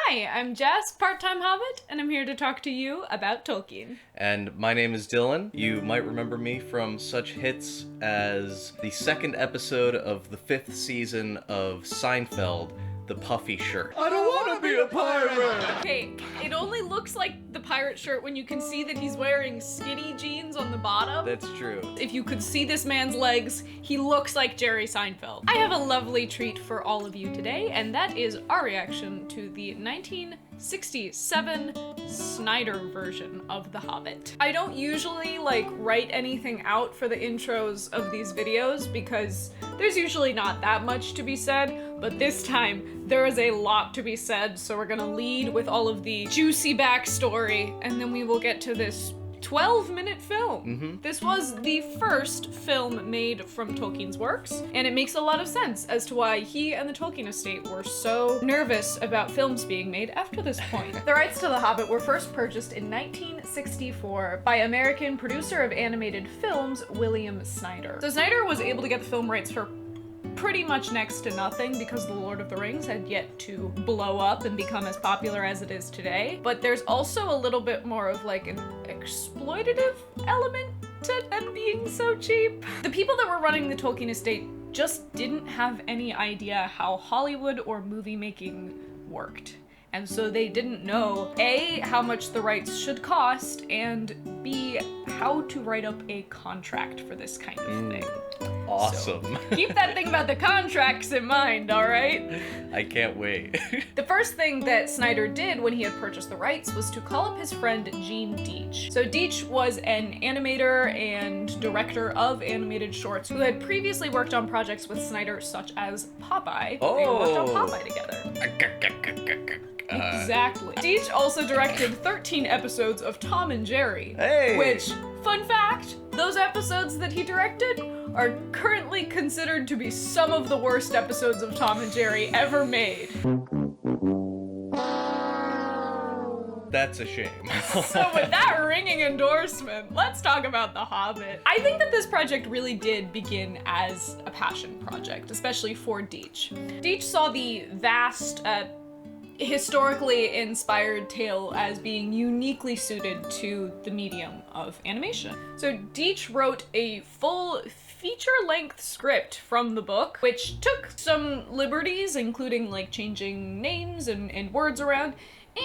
Hi, I'm Jess, part-time Hobbit, and I'm here to talk to you about Tolkien. And my name is Dylan. You might remember me from such hits as the second episode of the 5th season of Seinfeld, The Puffy Shirt. I don't want to be a pirate! Okay, it only looks like the pirate shirt when you can see that he's wearing skinny jeans on the bottom. That's true. If you could see this man's legs, he looks like Jerry Seinfeld. I have a lovely treat for all of you today, and that is our reaction to the 1967 Snyder version of The Hobbit. I don't usually write anything out for the intros of these videos because there's usually not that much to be said, but this time there is a lot to be said, so we're gonna lead with all of the juicy backstory, and then we will get to this 12-minute film. This was the first film made from Tolkien's works, and it makes a lot of sense as to why he and the Tolkien estate were so nervous about films being made after this point. The rights to The Hobbit were first purchased in 1964 by American producer of animated films, William Snyder. So Snyder was able to get the film rights for pretty much next to nothing because The Lord of the Rings had yet to blow up and become as popular as it is today. But there's also a little bit more of an exploitative element to them being so cheap. The people that were running the Tolkien estate just didn't have any idea how Hollywood or movie making worked. And so they didn't know A, how much the rights should cost, and B, how to write up a contract for this kind of thing. Awesome. So, keep that thing about the contracts in mind, all right? I can't wait. The first thing that Snyder did when he had purchased the rights was to call up his friend Gene Deitch. So Deitch was an animator and director of animated shorts who had previously worked on projects with Snyder such as Popeye. Oh. They worked on Popeye together. Exactly. Deitch also directed 13 episodes of Tom and Jerry. Hey! Which, fun fact, those episodes that he directed are currently considered to be some of the worst episodes of Tom and Jerry ever made. That's a shame. So with that ringing endorsement, let's talk about The Hobbit. I think that this project really did begin as a passion project, especially for Deitch. Deitch saw the vast, historically inspired tale as being uniquely suited to the medium of animation. So Deitch wrote a full feature-length script from the book, which took some liberties, including changing names and words around,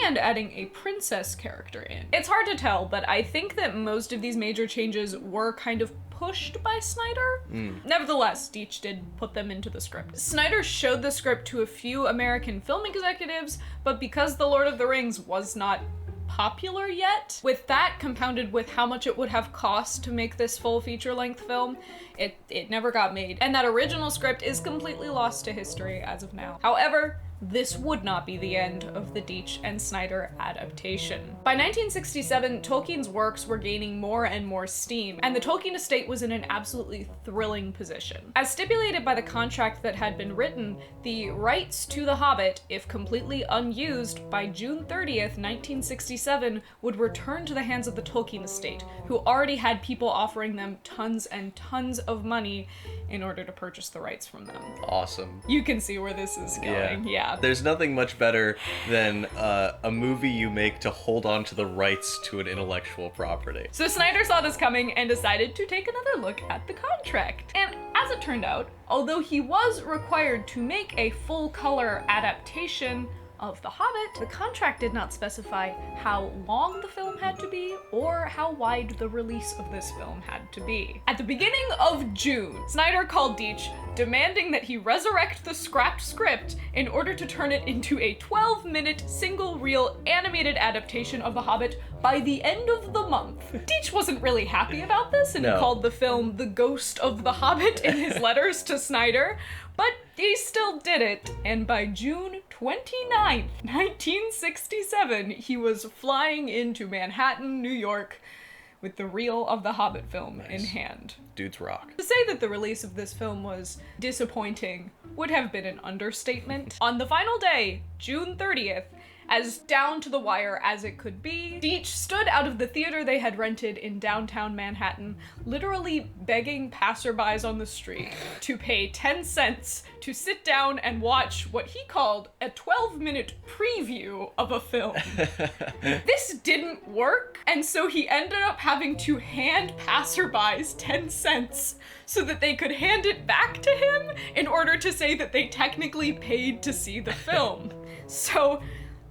and adding a princess character in. It's hard to tell, but I think that most of these major changes were kind of pushed by Snyder. Nevertheless, Deitch did put them into the script. Snyder showed the script to a few American film executives, but because The Lord of the Rings was not popular yet, with that compounded with how much it would have cost to make this full feature-length film, it never got made. And that original script is completely lost to history as of now. However, this would not be the end of the Deitch and Snyder adaptation. By 1967, Tolkien's works were gaining more and more steam, and the Tolkien estate was in an absolutely thrilling position. As stipulated by the contract that had been written, the rights to The Hobbit, if completely unused, by June 30th, 1967, would return to the hands of the Tolkien estate, who already had people offering them tons and tons of money in order to purchase the rights from them. Awesome. You can see where this is going, yeah. There's nothing much better than a movie you make to hold on to the rights to an intellectual property. So Snyder saw this coming and decided to take another look at the contract. And as it turned out, although he was required to make a full-color adaptation of The Hobbit, the contract did not specify how long the film had to be or how wide the release of this film had to be. At the beginning of June, Snyder called Deitch, demanding that he resurrect the scrapped script in order to turn it into a 12-minute single-reel animated adaptation of The Hobbit by the end of the month. Deitch wasn't really happy about this, and he called the film The Ghost of the Hobbit in his letters to Snyder, but he still did it, and by June 29th, 1967, he was flying into Manhattan, New York, with the reel of the Hobbit film in hand. Dudes rock. To say that the release of this film was disappointing would have been an understatement. On the final day, June 30th, as down to the wire as it could be. Deitch stood out of the theater they had rented in downtown Manhattan, literally begging passerbys on the street to pay 10 cents to sit down and watch what he called a 12-minute preview of a film. This didn't work, and so he ended up having to hand passerbys 10 cents so that they could hand it back to him in order to say that they technically paid to see the film. So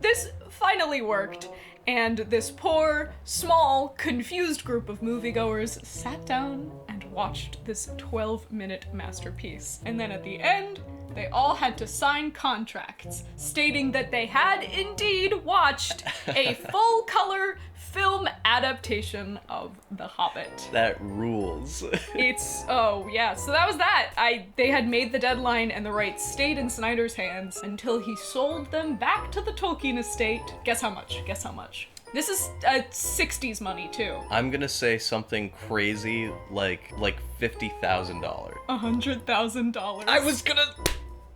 this finally worked, and this poor, small, confused group of moviegoers sat down and watched this 12-minute masterpiece. And then at the end, they all had to sign contracts stating that they had indeed watched a full-color film adaptation of The Hobbit. That rules. Oh yeah, so that was that. They had made the deadline and the rights stayed in Snyder's hands until he sold them back to the Tolkien estate. Guess how much? Guess how much? This is 60s money too. I'm gonna say something crazy like $50,000. $100,000. I was gonna...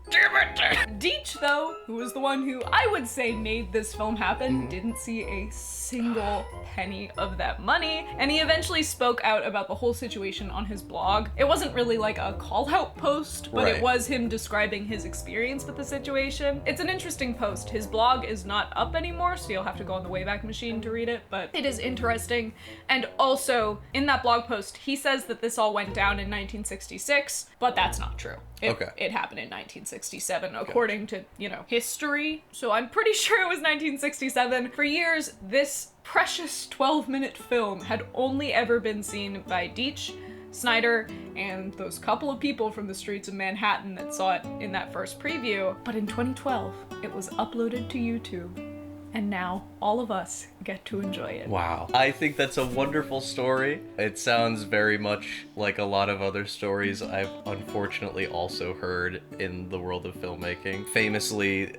Damn it! Deitch, though, who was the one who I would say made this film happen, didn't see a single penny of that money, and he eventually spoke out about the whole situation on his blog. It wasn't really like a call-out post, but Right. it was him describing his experience with the situation. It's an interesting post. His blog is not up anymore, so you'll have to go on the Wayback Machine to read it, but it is interesting. And also, in that blog post, he says that this all went down in 1966, but that's not true. It happened in 1967, according to, history. So I'm pretty sure it was 1967. For years, this precious 12-minute film had only ever been seen by Deitch, Snyder, and those couple of people from the streets of Manhattan that saw it in that first preview. But in 2012, it was uploaded to YouTube. And now all of us get to enjoy it. Wow. I think that's a wonderful story. It sounds very much like a lot of other stories I've unfortunately also heard in the world of filmmaking. Famously,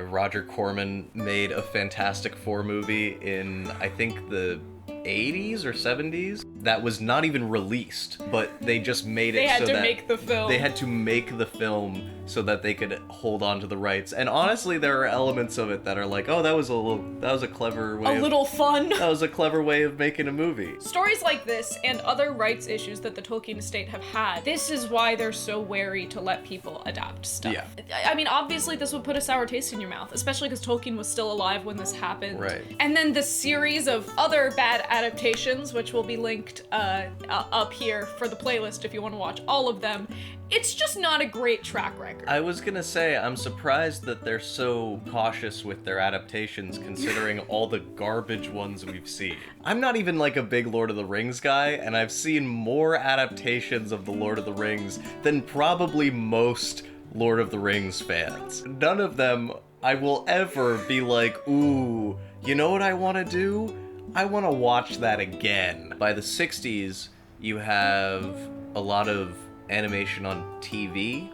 Roger Corman made a Fantastic Four movie in, I think, the 80s or 70s that was not even released, but they just made it They had so to that make the film. they had to make the film so that they could hold on to the rights. And honestly, there are elements of it that are like, oh, that was a clever way fun. that was a clever way of making a movie. Stories like this and other rights issues that the Tolkien estate have had, this is why they're so wary to let people adapt stuff. Yeah. I mean, obviously this would put a sour taste in your mouth, especially because Tolkien was still alive when this happened. Right. And then the series of other bad adaptations, which will be linked up here for the playlist if you want to watch all of them. It's just not a great track record. I was gonna say, I'm surprised that they're so cautious with their adaptations considering all the garbage ones we've seen. I'm not even like a big Lord of the Rings guy, and I've seen more adaptations of the Lord of the Rings than probably most Lord of the Rings fans. None of them I will ever be like, ooh, you know what I want to do? I want to watch that again. By the 60s, you have a lot of animation on TV.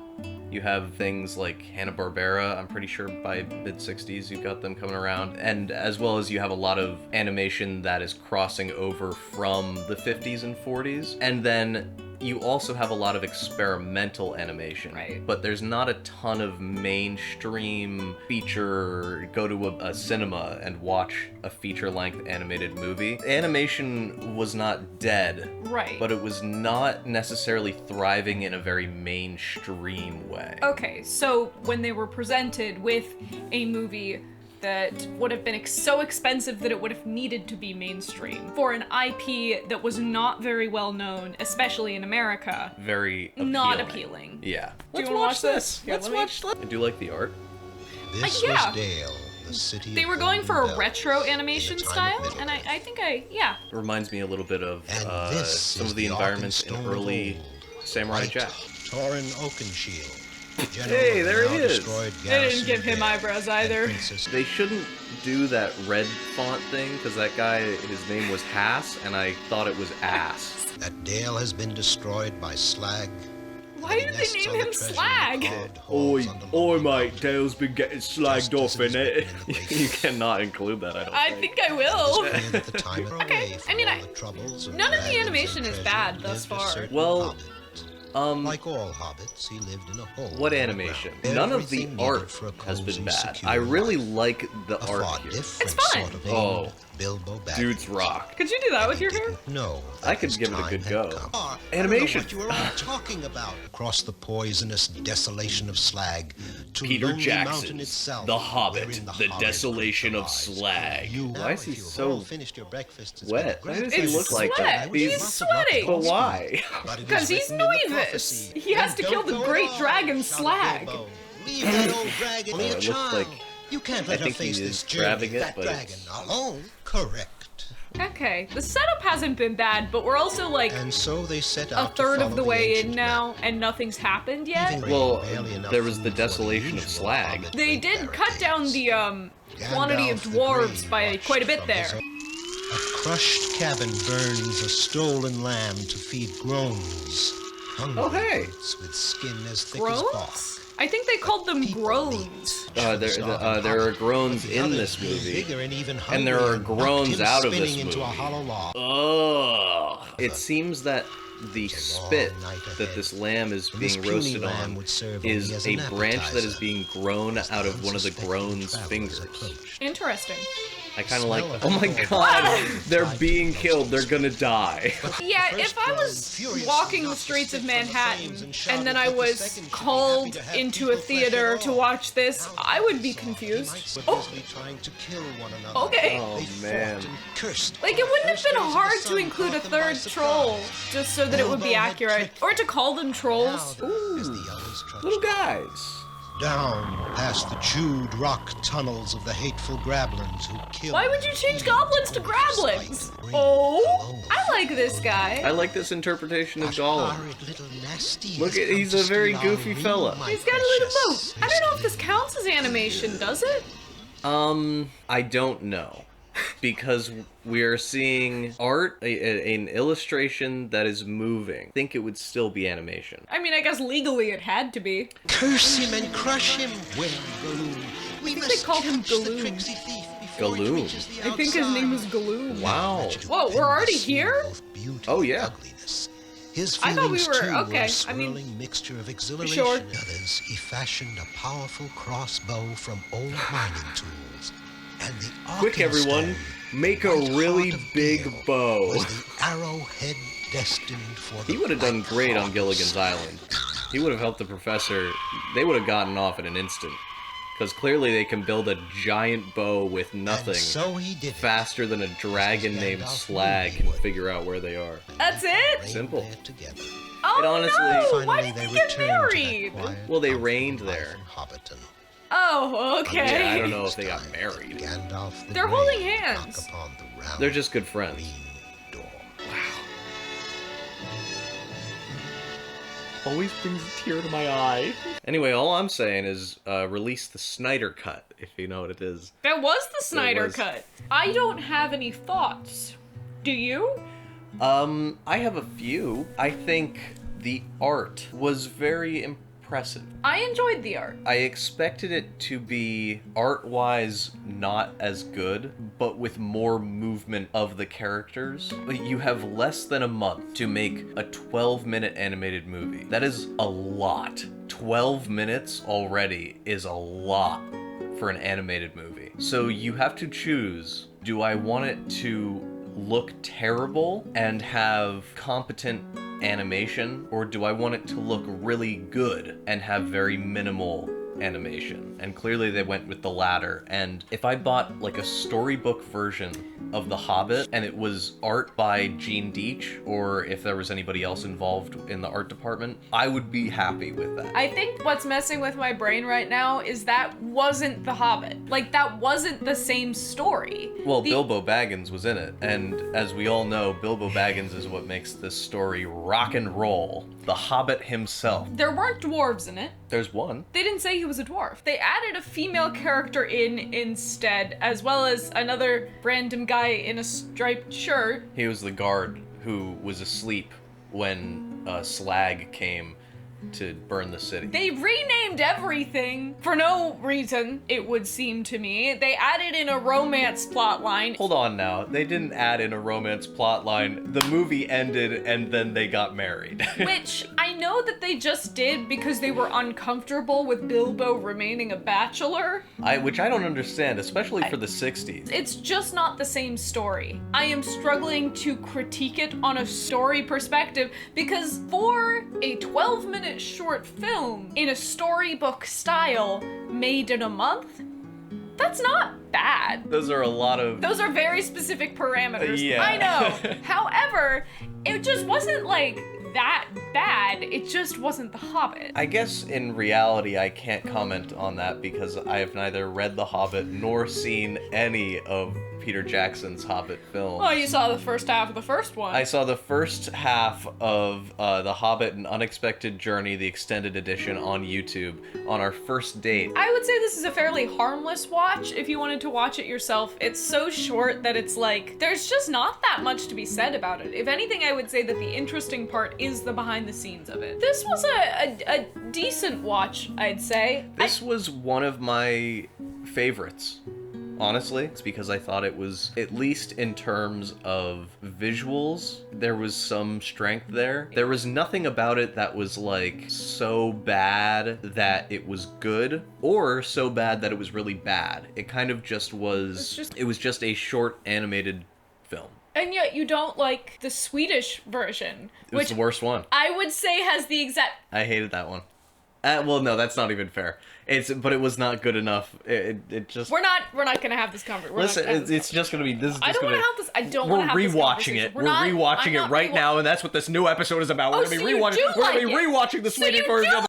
You have things like Hanna-Barbera. I'm pretty sure by mid-60s you've got them coming around. And as well as you have a lot of animation that is crossing over from the 50s and 40s. And then you also have a lot of experimental animation. Right. But there's not a ton of mainstream feature, go to a cinema and watch a feature-length animated movie. Animation was not dead. Right. But it was not necessarily thriving in a very mainstream way. Okay, so when they were presented with a movie that would have been so expensive that it would have needed to be mainstream for an IP that was not very well known, especially in America. Very appealing. Not appealing. Yeah. Do you wanna watch this? Here, Let's let me- watch. I do like the art. This yeah. was Dale, the city They of were going for a golden retro bells in animation the time style, of and Middle-earth. I think yeah. It reminds me a little bit of And this some is of the the environments in Arkenstone of early old. Samurai White, Jack. Torrin Oakenshield. Hey, there he is. They didn't give him eyebrows either. They shouldn't do that red font thing, because that guy, his name was Hass, and I thought it was Ass. That Dale has been destroyed by slag. Why did they name him Slag? Oi mate, Dale's been getting slagged off in it. You cannot include that, I don't I think I will. Okay, I mean, none of the animation is bad thus far. Well, Like all hobbits, he lived in a hole. What in the animation? ground. None of the Everything needed art for a has been cozy, bad. secure I really life. like the A art far here. different It's fun. sort of Oh. aim, Bilbo Baggins. Dudes rock. Could you do that with your hair? Didn't know that I could his give it a time good had go. come. I don't know Animation. what you were all talking about. Across the poisonous desolation of Slag to Peter Lonely Mountain Jackson's itself, The Hobbit, wherein the Hobbit desolation of lies. Slag. You, Why is he if you've so all finished your breakfast, it's wet? been Why great. does he It's look like sweat. that? He's sweating. But why? But it is 'Cause he's written in the Noivus. prophecy. He has Then to kill don't the go great at all, dragon shouted Slag. Bilbo. Leave that old dragon Oh, be a it looks child. like- You can't I let her think he face is this journey. grabbing it, That but dragon it's- alone. Correct. Okay, the setup hasn't been bad, but we're also like And so they set a out to third of follow the way in ancient now, map. and nothing's happened yet. Even Well, barely enough there was the food for desolation of usual Slag. hobbit They with did cut down barricades. the quantity of Gandalf the dwarves Grey by watched quite a bit from there. his A crushed cabin burns a stolen lamb to feed groans. Hungry Oh, hey. brutes with skin as thick as bark. Groans? I think they called them groans. There are groans in this movie. And there are groans out of this movie. Ugh. It seems that the spit that this lamb is being roasted on is a branch that is being grown out of one of the groan's fingers. Interesting. I kind of like that. Oh my god, they're being killed. They're gonna die. Yeah, if I was walking the streets of Manhattan and then I was called into a theater to watch this, I would be confused. Oh, okay. Oh man. Like, it wouldn't have been hard to include a third troll just so that it would be accurate. Or to call them trolls. Ooh, little guys. Down past the chewed rock tunnels of the hateful grablins who killed. Why would you change goblins to grablins? Oh, I like this guy. I like this interpretation of Gollum. Horrid little nasties Look at, come he's to a very steal our goofy ring, fella. my He's got a little precious. boat. I don't know if this counts as animation, does it? I don't know. Because we're seeing art, an illustration that is moving. I think it would still be animation. I mean, I guess legally it had to be. Curse him and crush him, Gwen Galoon. We think they called him catch the Galoon. tricksy thief before he Galoon. reaches the I think his name was outside. Gloom. Wow. Whoa, we're already here? Both beauty Oh, and yeah. ugliness. His I thought we feelings, were- too, okay, a I swirling mean, mixture of exhilaration. sure. Others, he fashioned a powerful crossbow from old mining tools. And the Quick, everyone, make a really big bow. was the arrowhead destined for He the would have done Black great on Hawk's Gilligan's Island. He would have helped the professor. They would have gotten off in an instant. Because clearly they can build a giant bow with nothing And so he did it. faster than a dragon named Gandalf Slag knew can he would. figure out where they are. That's it? Reigned Simple. there together. Oh It honestly- no! Why Finally, did they they get returned married? to that quiet, Well, they comfortable reigned life there. in Hobbiton. Oh, okay. Yeah, I don't know if they got married. Gandalf the They're Grey holding knock hands. upon the round They're just good friends. green door. Always brings a tear to my eye. Anyway, all I'm saying is release the Snyder Cut, if you know what it is. That was the Snyder was. Cut. I don't have any thoughts. Do you? I have a few. I think the art was very impressive. I enjoyed the art. I expected it to be art-wise not as good, but with more movement of the characters. You have less than a month to make a 12-minute animated movie. That is a lot. 12 minutes already is a lot for an animated movie. So you have to choose, do I want it to look terrible and have competent animation, or do I want it to look really good and have very minimal animation? And clearly they went with the latter. And if I bought like a storybook version of The Hobbit and it was art by Gene Deitch, or if there was anybody else involved in the art department, I would be happy with that. I think what's messing with my brain right now is that wasn't The Hobbit. Like, that wasn't the same story. Well, The- Bilbo Baggins was in it, and as we all know, Bilbo Baggins is what makes this story rock and roll. The Hobbit himself. There weren't dwarves in it. There's one. They didn't say he was a dwarf. They added a female character in instead, as well as another random guy in a striped shirt. He was the guard who was asleep when Slag came to burn the city. They renamed everything for no reason, it would seem to me. They added in a romance plotline. Hold on now. They didn't add in a romance plotline. The movie ended and then they got married. Which I know that they just did because they were uncomfortable with Bilbo remaining a bachelor. Which I don't understand, especially for the 60s. It's just not the same story. I am struggling to critique it on a story perspective because for a 12-minute short film in a storybook style made in a month, that's not bad. Those are very specific parameters. Yeah. I know. However, it just wasn't like that bad. It just wasn't The Hobbit. I guess in reality I can't comment on that because I have neither read The Hobbit nor seen any of Peter Jackson's Hobbit films. Well, you saw the first half of the first one. I saw the first half of The Hobbit: An Unexpected Journey, the extended edition on YouTube on our first date. I would say this is a fairly harmless watch if you wanted to watch it yourself. It's so short that it's like, there's just not that much to be said about it. If anything, I would say that the interesting part is the behind the scenes of it. This was a decent watch, I'd say. This was one of my favorites. Honestly, it's because I thought it was, at least in terms of visuals, there was some strength there. There was nothing about it that was like so bad that it was good or so bad that it was really bad. It kind of just was, it was just a short animated film. And yet you don't like the Swedish version, It was which the worst one. I would say has the exact... I hated that one. Well, no, that's not even fair. But it was not good enough. It just. We're not gonna have this conversation. Listen, it's just gonna be. This is just I don't want to have this. I don't want to have this We're rewatching conversation. it. We're rewatching it right now, and that's what this new episode is about. We're Oh, gonna so be you rewatching. do We're gonna be like it. rewatching the So Swedish you version do- of.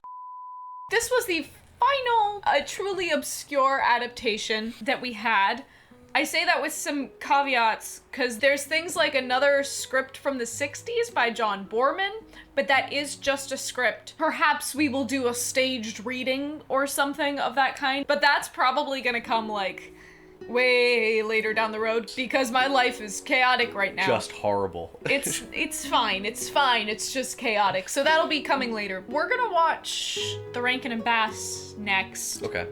This was the final, truly obscure adaptation that we had. I say that with some caveats, because there's things like another script from the 60s by John Borman, but that is just a script. Perhaps we will do a staged reading or something of that kind, but that's probably gonna come like way later down the road because my life is chaotic right now. Just horrible. It's fine, it's just chaotic. So that'll be coming later. We're gonna watch The Rankin and Bass next. Okay.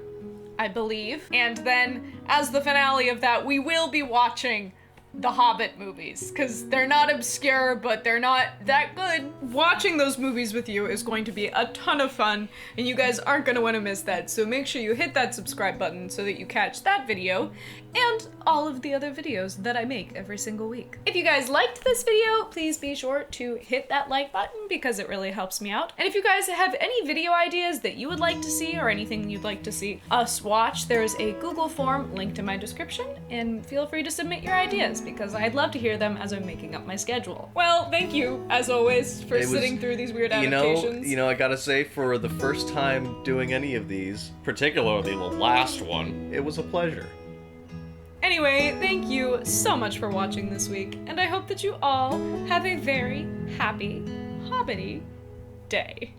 I believe. And then, as the finale of that, we will be watching the Hobbit movies, because they're not obscure, but they're not that good. Watching those movies with you is going to be a ton of fun, and you guys aren't going to want to miss that, so make sure you hit that subscribe button so that you catch that video, and all of the other videos that I make every single week. If you guys liked this video, please be sure to hit that like button, because it really helps me out. And if you guys have any video ideas that you would like to see, or anything you'd like to see us watch, there's a Google form linked in my description, and feel free to submit your ideas, because I'd love to hear them as I'm making up my schedule. Well, thank you, as always, for sitting through these weird adaptations. You know, I gotta say, for the first time doing any of these, particularly the last one, it was a pleasure. Anyway, thank you so much for watching this week, and I hope that you all have a very happy, hobbity day.